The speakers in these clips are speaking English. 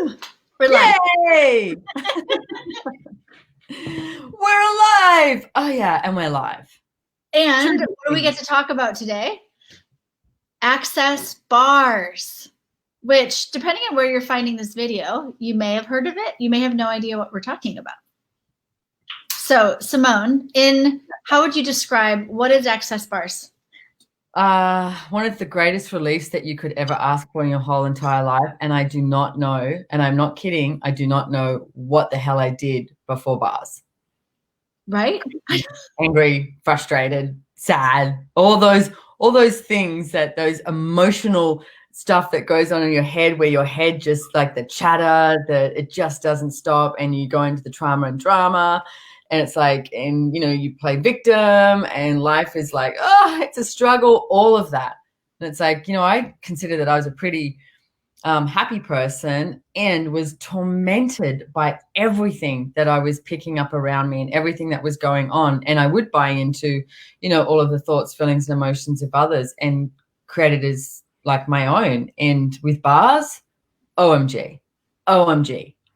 Woo! We're live. Yay! We're alive. Oh yeah, and we're live. And what do we get to talk about today? Access bars, which, depending on where you're finding this video, you may have heard of it. You may have no idea what we're talking about. So, Simone, how would you describe what is access bars? One of the greatest reliefs that you could ever ask for in your whole entire life. And I do not know, and I'm not kidding, I do not know what the hell I did before bars. Right? Angry, frustrated, sad, all those things, those emotional stuff that goes on in your head, where your head just like the chatter, it just doesn't stop, and you go into the trauma and drama. And it's like, and you play victim, and life is like, oh, it's a struggle, all of that. And it's like, I consider that I was a pretty happy person and was tormented by everything that I was picking up around me and everything that was going on. And I would buy into, all of the thoughts, feelings, and emotions of others and create it as like my own. And with bars, OMG,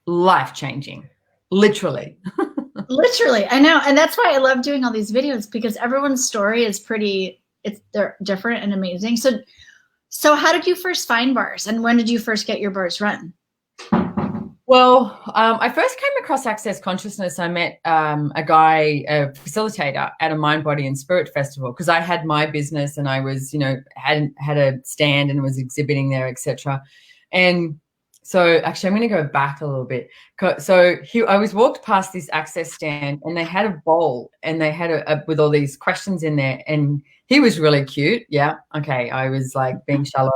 life-changing, literally. Literally, I know. And that's why I love doing all these videos, because everyone's story is they're different and amazing. So how did you first find bars, and when did you first get your bars run? Well, I first came across Access Consciousness. I met a guy, a facilitator at a Mind, Body and Spirit festival, because I had my business and I was, had a stand and was exhibiting there, etc. And so actually, I'm going to go back a little bit. So I was walked past this Access stand, and they had a bowl, and they had with all these questions in there, and he was really cute. Yeah. Okay. I was like being shallow.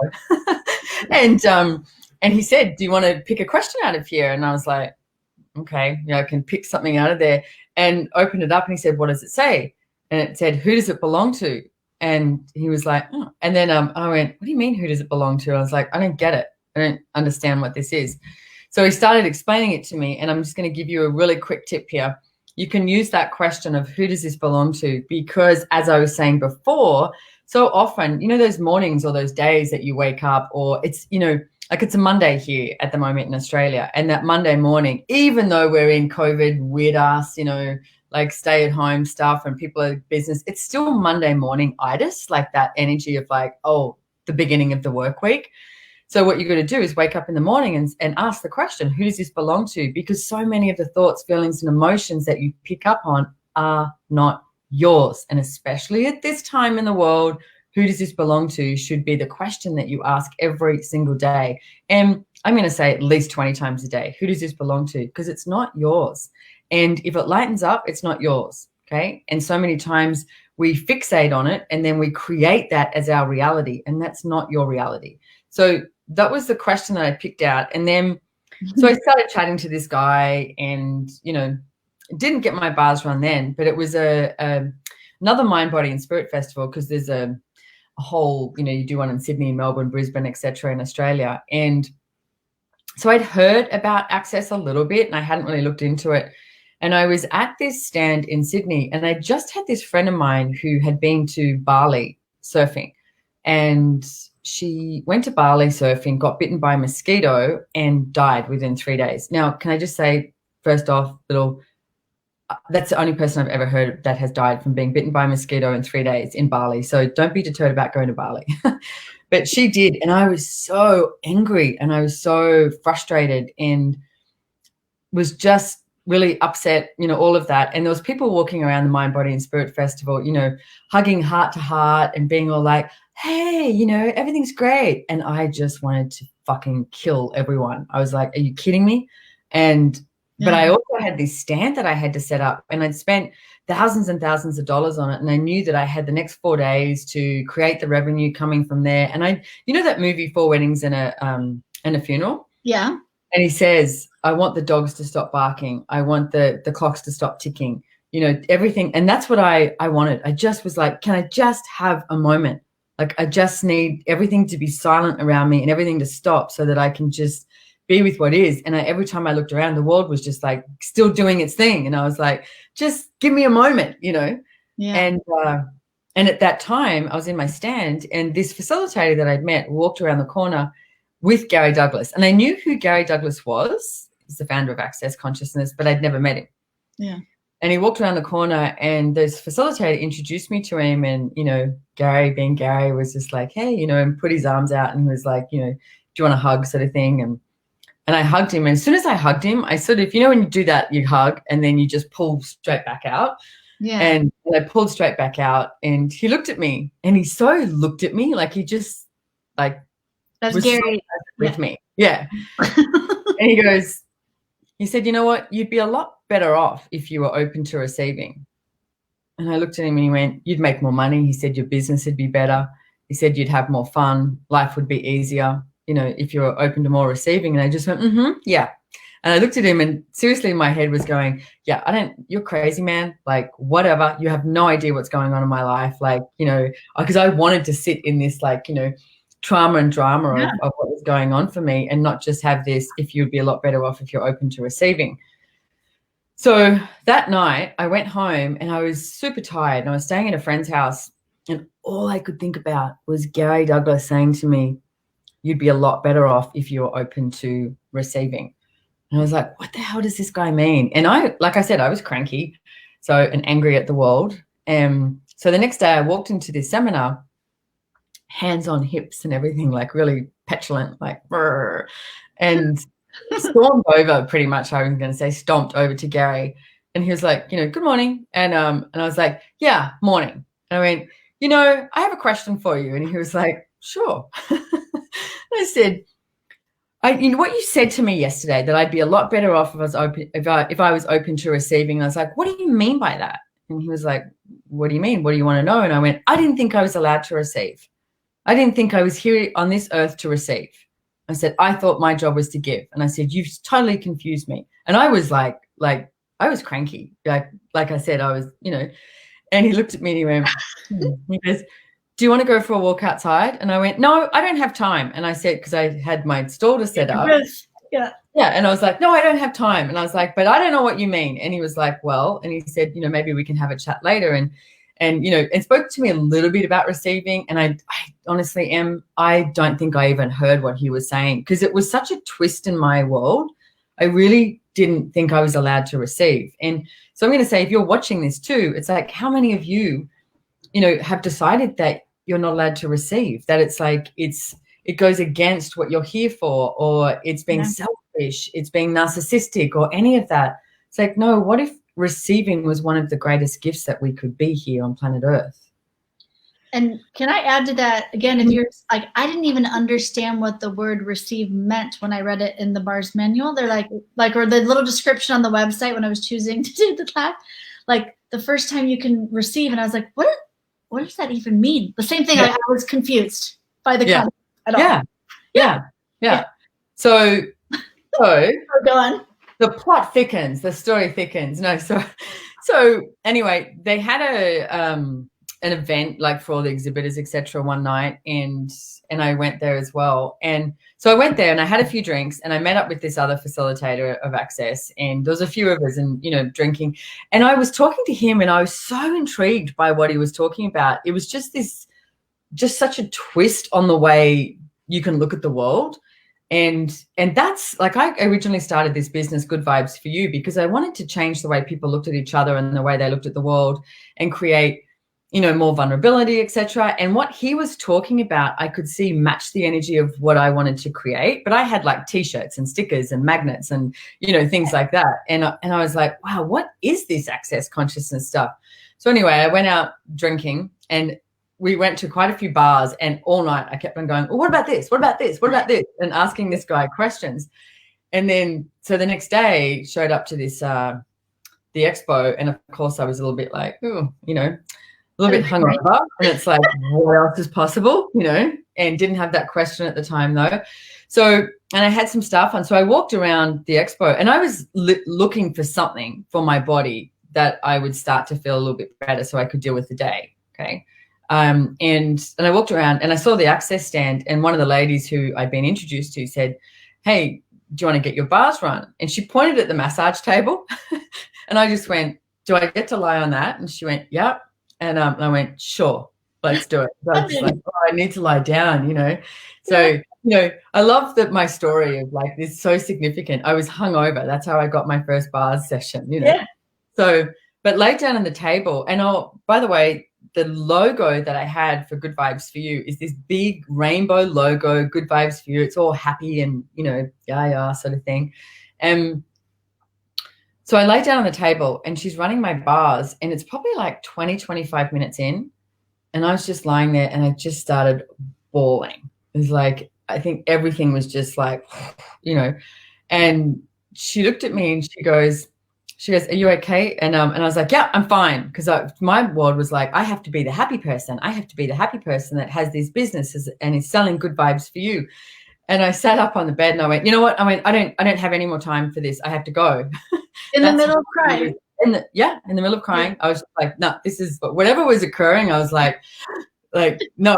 And he said, do you want to pick a question out of here? And I was like, okay, I can pick something out of there, and opened it up. And he said, what does it say? And it said, who does it belong to? And he was like, oh. And then I went, what do you mean, who does it belong to? I was like, I don't get it. I don't understand what this is. So he started explaining it to me, and I'm just going to give you a really quick tip here. You can use that question of who does this belong to, because as I was saying before, so often, those mornings or those days that you wake up, or it's, like it's a Monday here at the moment in Australia, and that Monday morning, even though we're in COVID, weird ass, like stay at home stuff and people are business, it's still Monday morning-itis, like that energy of like, oh, the beginning of the work week. So what you're going to do is wake up in the morning and ask the question, who does this belong to? Because so many of the thoughts, feelings, and emotions that you pick up on are not yours. And especially at this time in the world, who does this belong to should be the question that you ask every single day. And I'm going to say at least 20 times a day, who does this belong to? Because it's not yours. And if it lightens up, it's not yours. Okay. And so many times we fixate on it, and then we create that as our reality, and that's not your reality. So that was the question that I picked out. And then, so I started chatting to this guy, and, didn't get my bars run then, but it was another Mind, Body and Spirit festival, because there's a whole, you do one in Sydney, Melbourne, Brisbane, etc. in Australia. And so I'd heard about Access a little bit, and I hadn't really looked into it. And I was at this stand in Sydney, and I just had this friend of mine who had been to Bali surfing, and she went to Bali surfing, got bitten by a mosquito, and died within 3 days. Now, can I just say, first off, that's the only person I've ever heard that has died from being bitten by a mosquito in 3 days in Bali. So don't be deterred about going to Bali. But she did. And I was so angry, and I was so frustrated, and was just really upset, all of that. And there was people walking around the Mind, Body and Spirit Festival, hugging heart to heart and being all like, hey, everything's great. And I just wanted to fucking kill everyone. I was like, are you kidding me? But I also had this stand that I had to set up, and I'd spent thousands and thousands of dollars on it. And I knew that I had the next 4 days to create the revenue coming from there. And that movie, 4 Weddings and a Funeral? Yeah. And he says, I want the dogs to stop barking. I want the clocks to stop ticking, everything. And that's what I wanted. I just was like, can I just have a moment? Like, I just need everything to be silent around me and everything to stop, so that I can just be with what is. And every time I looked around, the world was just like still doing its thing. And I was like, just give me a moment, Yeah. And at that time I was in my stand, and this facilitator that I'd met walked around the corner with Gary Douglas. And I knew who Gary Douglas was. He's the founder of Access Consciousness, but I'd never met him. Yeah. And he walked around the corner, and this facilitator introduced me to him. And, Gary, being Gary, was just like, hey, and put his arms out and was like, do you want a hug, sort of thing. And I hugged him. And as soon as I hugged him, I sort of, when you do that, you hug and then you just pull straight back out. Yeah. And I pulled straight back out, and he looked at me, and he so looked at me like he just like that's was Gary so with me. Yeah. And he said, you know what? You'd be a lot better off if you were open to receiving. And I looked at him and he went, you'd make more money. He said, your business would be better. He said, you'd have more fun. Life would be easier, if you were open to more receiving. And I just went, yeah. And I looked at him, and seriously, my head was going, yeah, you're crazy, man. Like, whatever. You have no idea what's going on in my life. Like, because I wanted to sit in this, like, trauma and drama of what was going on for me, and not just have this, if you'd be a lot better off if you're open to receiving. So that night I went home, and I was super tired, and I was staying at a friend's house, and all I could think about was Gary Douglas saying to me, you'd be a lot better off if you were open to receiving. And I was like, what the hell does this guy mean? And like I said, I was cranky, and angry at the world. So the next day I walked into this seminar, hands on hips and everything, like really petulant, like, brr, and stormed over, pretty much, I was going to say stomped over to Gary. And he was like, good morning. And I was like, yeah, morning. And I went, I have a question for you. And he was like, sure. And I said, what you said to me yesterday, that I'd be a lot better off if I was open, if I was open to receiving. And I was like, what do you mean by that? And he was like, what do you mean? What do you want to know? And I went, I didn't think I was allowed to receive. I didn't think I was here on this earth to receive. I said, I thought my job was to give. And I said, you've totally confused me. And I was like I was cranky. Like I said, I was, and he looked at me and he went, he goes, do you want to go for a walk outside? And I went, no, I don't have time. And I said, because I had my stall to set up. Yeah. Yeah. And I was like, no, I don't have time. And I was like, but I don't know what you mean. And he was like, well, and he said, maybe we can have a chat later. And spoke to me a little bit about receiving. And I honestly I don't think I even heard what he was saying, because it was such a twist in my world. I really didn't think I was allowed to receive. And so I'm going to say, if you're watching this too, it's like, how many of you, have decided that you're not allowed to receive, that it's like, it goes against what you're here for, or it's being selfish, it's being narcissistic, or any of that. It's like, no, what if receiving was one of the greatest gifts that we could be here on planet Earth? And can I add to that again? If you're like, I didn't even understand what the word receive meant when I read it in the Bars manual. They're like, or the little description on the website when I was choosing to do the class, like the first time you can receive. And I was like, what does that even mean? The same thing. I was confused by the concept at all. Yeah. So go on. The plot thickens, the story thickens. No, so anyway, they had an event like for all the exhibitors, etc. one night, and I went there as well. And so I went there and I had a few drinks, and I met up with this other facilitator of Access, and there was a few of us, and drinking. And I was talking to him, and I was so intrigued by what he was talking about. It was just such a twist on the way you can look at the world. And that's like, I originally started this business, Good Vibes for You, because I wanted to change the way people looked at each other and the way they looked at the world, and create, more vulnerability, etc. And what he was talking about, I could see matched the energy of what I wanted to create. But I had like T-shirts and stickers and magnets and, things like that. And I was like, wow, what is this access consciousness stuff? So anyway, I went out drinking, and we went to quite a few bars, and all night I kept on going, well, what about this? What about this? What about this? And asking this guy questions. And then, so the next day showed up to this, the expo. And of course I was a little bit like, a little bit hungover. And it's like, what else is possible, and didn't have that question at the time though. So, and I had some stuff on. So I walked around the expo, and I was looking for something for my body that I would start to feel a little bit better so I could deal with the day. Okay. And I walked around, and I saw the access stand, and one of the ladies who I'd been introduced to said, hey, do you want to get your bars run? And she pointed at the massage table. And I just went, do I get to lie on that? And she went, yep. And I went, sure, let's do it. So I was like, oh, I need to lie down, So I love that my story of like this so significant. I was hungover. That's how I got my first bars session, Yeah. So, but laid down on the table. And by the way, the logo that I had for Good Vibes for You is this big rainbow logo, Good Vibes for You. It's all happy and, yeah, sort of thing. And so I lay down on the table and she's running my bars and it's probably like 20, 25 minutes in. And I was just lying there and I just started bawling. It was like, I think everything was just like, and she looked at me and she goes, are you okay? And I was like, yeah, I'm fine. Because my world was like, I have to be the happy person. I have to be the happy person that has these businesses and is selling Good Vibes for You. And I sat up on the bed and I went, you know what? I don't have any more time for this. I have to go. In the middle of crying. In the middle of crying. Yeah. I was like, no, this is whatever was occurring. I was like, no,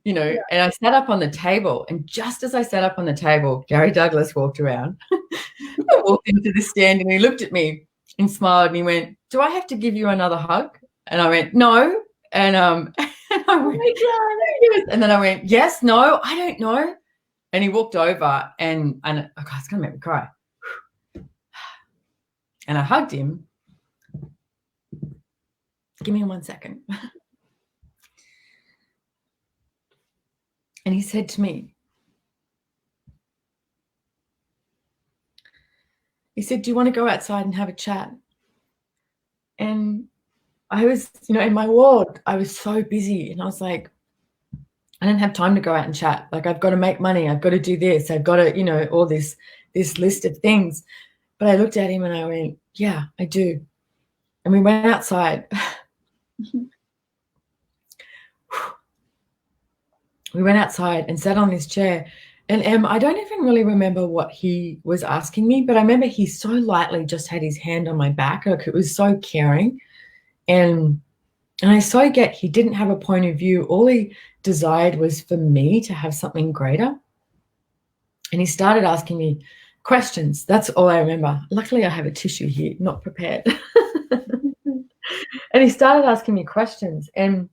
yeah. And I sat up on the table. And just as I sat up on the table, Gary Douglas walked around. I walked into the stand and he looked at me and smiled and he went, do I have to give you another hug? And I went, no. And, and I went, yes. And then I went, yes, no, I don't know. And he walked over and oh God, it's going to make me cry. And I hugged him. Give me 1 second. And he said to me, he said, do you want to go outside and have a chat? And I was, in my ward, I was so busy and I was like, I didn't have time to go out and chat. Like, I've got to make money. I've got to do this. I've got to, all this list of things. But I looked at him and I went, yeah, I do. And we went outside. We went outside and sat on this chair. And I don't even really remember what he was asking me, but I remember he so lightly just had his hand on my back. Like, it was so caring. And I so get he didn't have a point of view. All he desired was for me to have something greater. And he started asking me questions. That's all I remember. Luckily, I have a tissue here, not prepared. And he started asking me questions. And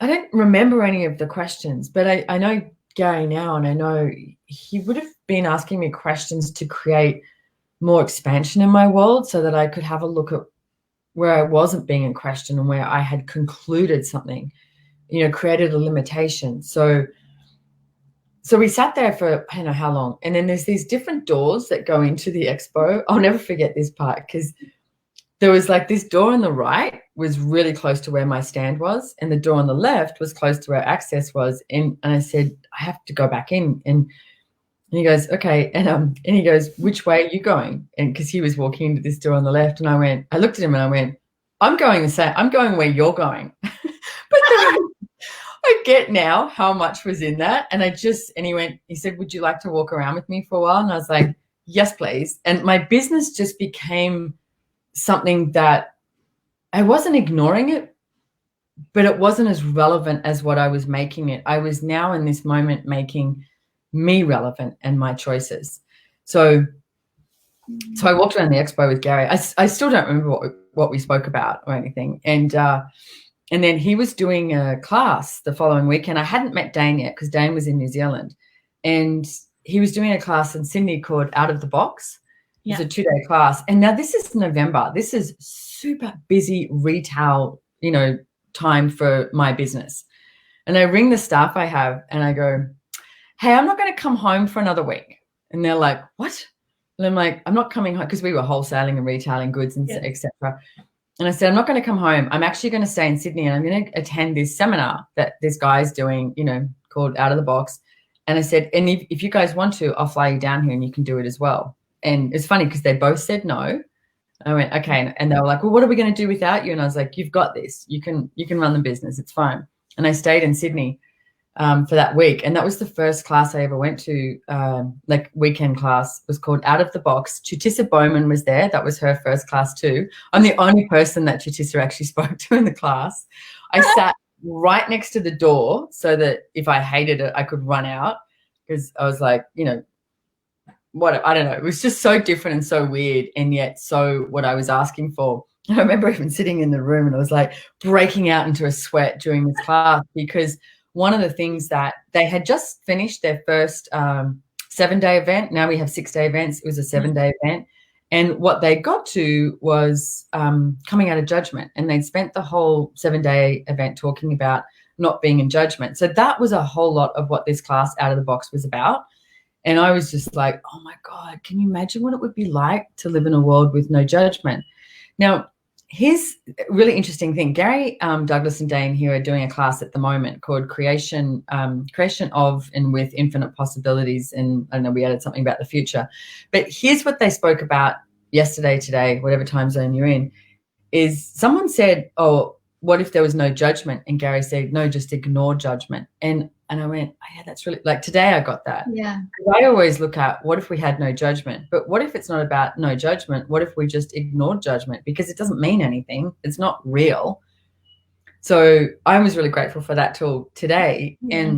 I don't remember any of the questions, but I know Gary now, and I know he would have been asking me questions to create more expansion in my world so that I could have a look at where I wasn't being in question and where I had concluded something, created a limitation. So we sat there for I don't know how long. And then there's these different doors that go into the expo. I'll never forget this part because there was like this door on the right was really close to where my stand was. And the door on the left was close to where access was. And I said, I have to go back in. And he goes, okay. And he goes, which way are you going? And because he was walking into this door on the left. And I looked at him and I went, I'm going the same. I'm going where you're going. But I get now how much was in that. And he said, would you like to walk around with me for a while? And I was like, yes, please. And my business just became something that I wasn't ignoring it, but it wasn't as relevant as what I was making it. I was now in this moment making me relevant and my choices. So I walked around the expo with Gary. I still don't remember what we spoke about or anything. And then he was doing a class the following weekend. I hadn't met Dane yet because Dane was in New Zealand. And he was doing a class in Sydney called Out of the Box. It's a 2-day class. And now this is November. This is super busy retail, time for my business. And I ring the staff I have and I go, hey, I'm not going to come home for another week. And they're like, what? And I'm like, I'm not coming home because we were wholesaling and retailing goods and et cetera. And I said, I'm not going to come home. I'm actually going to stay in Sydney and I'm going to attend this seminar that this guy's doing, called Out of the Box. And I said, and if you guys want to, I'll fly you down here and you can do it as well. And it's funny because they both said no. I went, okay. And they were like, well, what are we going to do without you? And I was like, you've got this. You can run the business. It's fine. And I stayed in Sydney for that week. And that was the first class I ever went to, weekend class. It was called Out of the Box. Chutissa Bowman was there. That was her first class too. I'm the only person that Chutissa actually spoke to in the class. I sat right next to the door so that if I hated it, I could run out because I was like, I don't know. It was just so different and so weird and yet so what I was asking for. I remember even sitting in the room and I was like breaking out into a sweat during this class because one of the things that they had just finished their first 7-day event. Now we have 6-day events. It was a 7-day event. And what they got to was coming out of judgment. And they'd spent the whole 7-day event talking about not being in judgment. So that was a whole lot of what this class Out of the Box was about. And I was just like, oh my God, can you imagine what it would be like to live in a world with no judgment? Now, here's a really interesting thing. Gary Douglas and Dane here are doing a class at the moment called Creation of and with Infinite Possibilities. And I don't know, we added something about the future. But here's what they spoke about yesterday, today, whatever time zone you're in, is someone said, oh, what if there was no judgment? And Gary said, no, just ignore judgment. And I went, oh, yeah, that's really, like today I got that. Yeah. I always look at what if we had no judgment, but what if it's not about no judgment? What if we just ignored judgment? Because it doesn't mean anything. It's not real. So I was really grateful for that tool today. Yeah.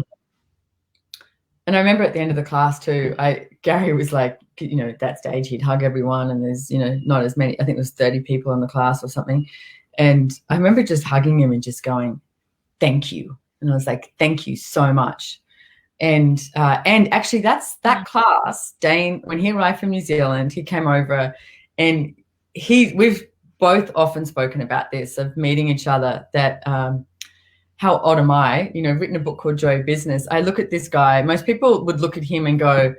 And I remember at the end of the class too, Gary was like, you know, that stage he'd hug everyone and there's, you know, not as many, I think there was 30 people in the class or something. And I remember just hugging him and just going, thank you. And I was like, thank you so much. And actually that class, Dane, when he arrived from New Zealand, he came over and we've both often spoken about this, of meeting each other, that how odd am I? You know, I've written a book called Joy Business. I look at this guy, most people would look at him and go,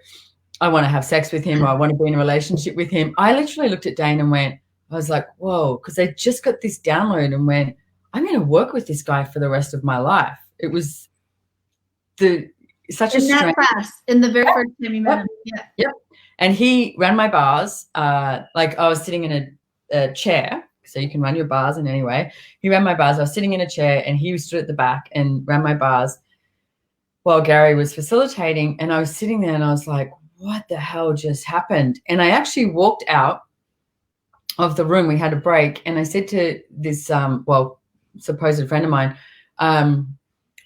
I want to have sex with him or I want to be in a relationship with him. I literally looked at Dane and went, I was like, whoa, because I just got this download and went, I'm going to work with this guy for the rest of my life. It was such in a that class, in the very first time you met him. Yeah. Yep. And he ran my bars. Like I was sitting in a chair, so you can run your bars in any way. He ran my bars. I was sitting in a chair and he stood at the back and ran my bars while Gary was facilitating. And I was sitting there and I was like, what the hell just happened? And I actually walked out of the room. We had a break. And I said to this, supposed friend of mine,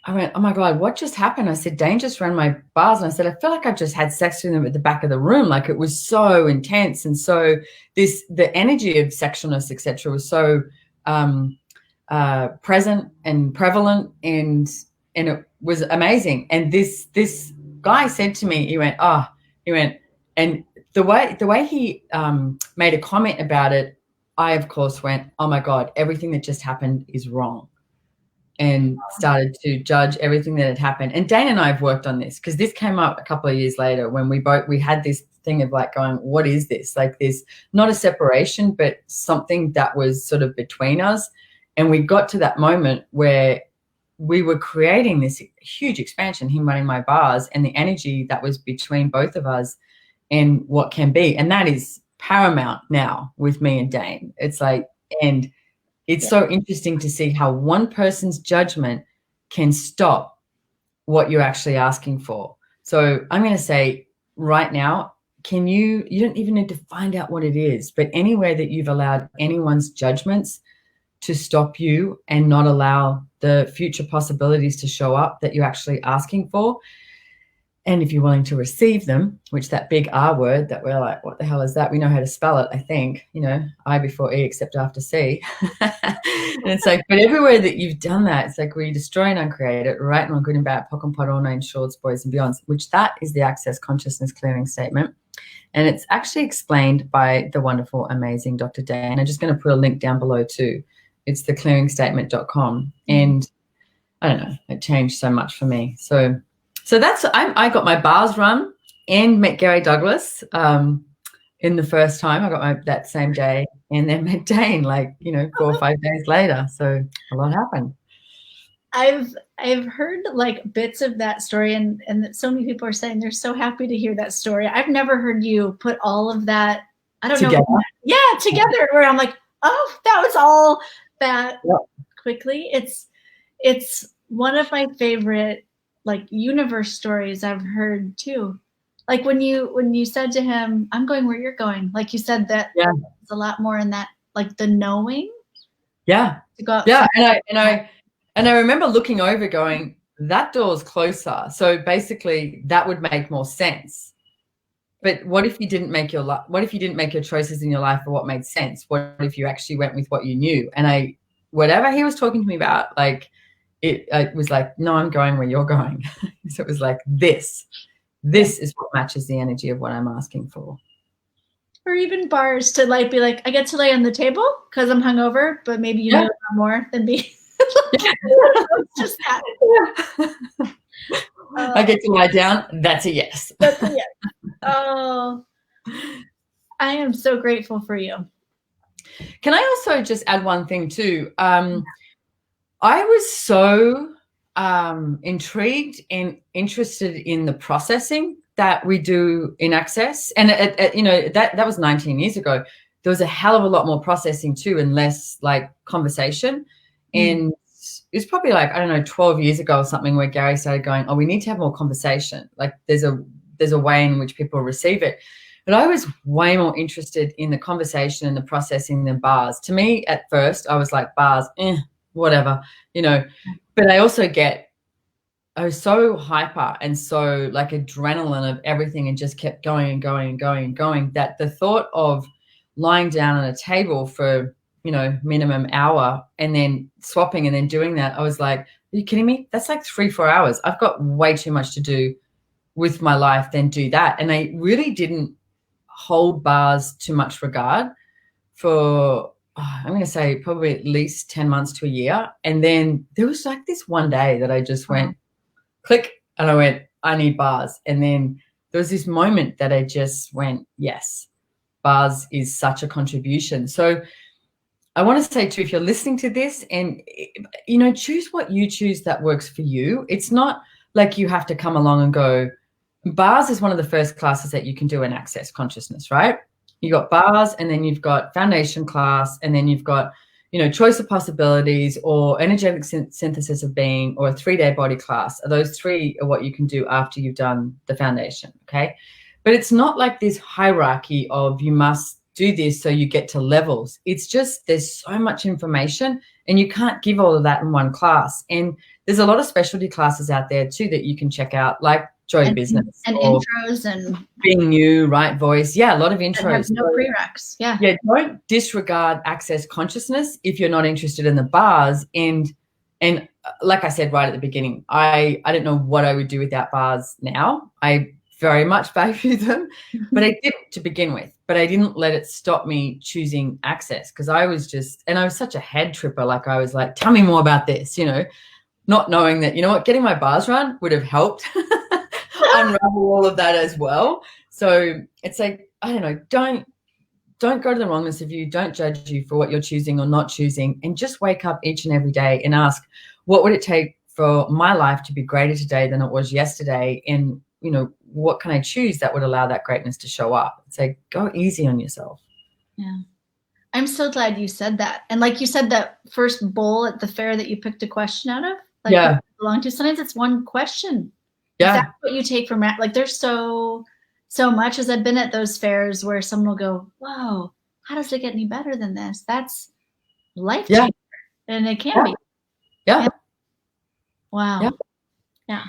I went, oh my God, what just happened? I said, Dane just ran my bars. And I said, I feel like I've just had sex with him at the back of the room. Like it was so intense. And so the energy of sexualness, etc., was so present and prevalent and it was amazing. And this guy said to me, he went, and the way he made a comment about it, I, of course, went, oh my God, everything that just happened is wrong. And started to judge everything that had happened. And Dane and I have worked on this because this came up a couple of years later when we had this thing of like going, what is this? Like this, not a separation, but something that was sort of between us. And we got to that moment where we were creating this huge expansion, him running my bars and the energy that was between both of us and what can be. And that is paramount now with me and Dane. It's like, and it's so interesting to see how one person's judgment can stop what you're actually asking for. So I'm going to say right now, you don't even need to find out what it is, but anywhere that you've allowed anyone's judgments to stop you and not allow the future possibilities to show up that you're actually asking for. And if you're willing to receive them, which that big R word that we're like, what the hell is that? We know how to spell it, I think, you know, I before E except after C. And it's like, but everywhere that you've done that, it's like we destroy and uncreate it, right and wrong, good and bad, POC and POD, all names, shorts, boys and beyonds, which that is the Access Consciousness Clearing Statement. And it's actually explained by the wonderful, amazing Dr. Dan. I'm just going to put a link down below too. It's theclearingstatement.com. And I don't know, it changed so much for me. So that's, I got my bars run and met Gary Douglas in the first time. I got that same day and then met Dane 4 or 5 days later. So a lot happened. I've heard like bits of that story and so many people are saying they're so happy to hear that story. I've never heard you put all of that, I don't together. know. Yeah, together where I'm like, oh, that was all that quickly. It's one of my favorite like universe stories I've heard too. Like when you said to him, I'm going where you're going. Like you said that there's a lot more in that, like the knowing. Yeah. To go yeah. And I remember looking over going, that door's closer. So basically that would make more sense. But what if you didn't make your choices in your life for what made sense? What if you actually went with what you knew? And whatever he was talking to me about, like, it was like, no, I'm going where you're going. So it was like, this is what matches the energy of what I'm asking for. Or even bars to like be like, I get to lay on the table because I'm hungover, but maybe you know more than me. It's just that. I get to lie down. That's a yes. That's a yes. Oh, I am so grateful for you. Can I also just add one thing too? I was so intrigued and interested in the processing that we do in Access, and you know, that was 19 years ago. There was a hell of a lot more processing too, and less like conversation. And it's probably like, I don't know, 12 years ago or something, where Gary started going, oh, we need to have more conversation. Like there's a way in which people receive it. But I was way more interested in the conversation and the processing than bars. To me, at first, I was like, bars, whatever, you know. But I also I was so hyper and so like adrenaline of everything, and just kept going and going and going and going, that the thought of lying down on a table for, you know, minimum hour and then swapping and then doing that, I was like, are you kidding me? That's like 3-4 hours. I've got way too much to do with my life than do that. And I really didn't hold bars too much regard for, I'm going to say probably at least 10 months to a year. And then there was like this one day that I just went click, and I went, I need bars. And then there was this moment that I just went, yes, bars is such a contribution. So I want to say too, if you're listening to this, and, you know, choose what you choose that works for you. It's not like you have to come along and go. Bars is one of the first classes that you can do in Access Consciousness, right? You got bars, and then you've got foundation class, and then you've got, you know, choice of possibilities, or energetic synthesis of being, or a 3-day body class. Those 3 are what you can do after you've done the foundation, okay? But it's not like this hierarchy of you must do this so you get to levels. It's just there's so much information, and you can't give all of that in one class. And there's a lot of specialty classes out there too that you can check out, like Joy Business and intros and being you, right voice. Yeah, a lot of intros. No prereqs. Yeah. Yeah, don't disregard Access Consciousness if you're not interested in the bars. And like I said right at the beginning, I don't know what I would do without bars now. I very much value them, but I did to begin with. But I didn't let it stop me choosing Access, because I was such a head tripper. Like I was like, tell me more about this, you know, not knowing that, you know what, getting my bars run would have helped unravel all of that as well. So it's like, I don't know, don't go to the wrongness of you. Don't judge you for what you're choosing or not choosing, and just wake up each and every day and ask, what would it take for my life to be greater today than it was yesterday? And, you know, what can I choose that would allow that greatness to show up? It's like, go easy on yourself. Yeah. I'm so glad you said that. And like you said, that first bowl at the fair that you picked a question out of, like, yeah, belong to, sometimes it's one question. Yeah. That's what you take from it. Like there's so much, as I've been at those fairs where someone will go, whoa, how does it get any better than this? That's life changer. And it can be. Yeah. Wow. Yeah. Yeah.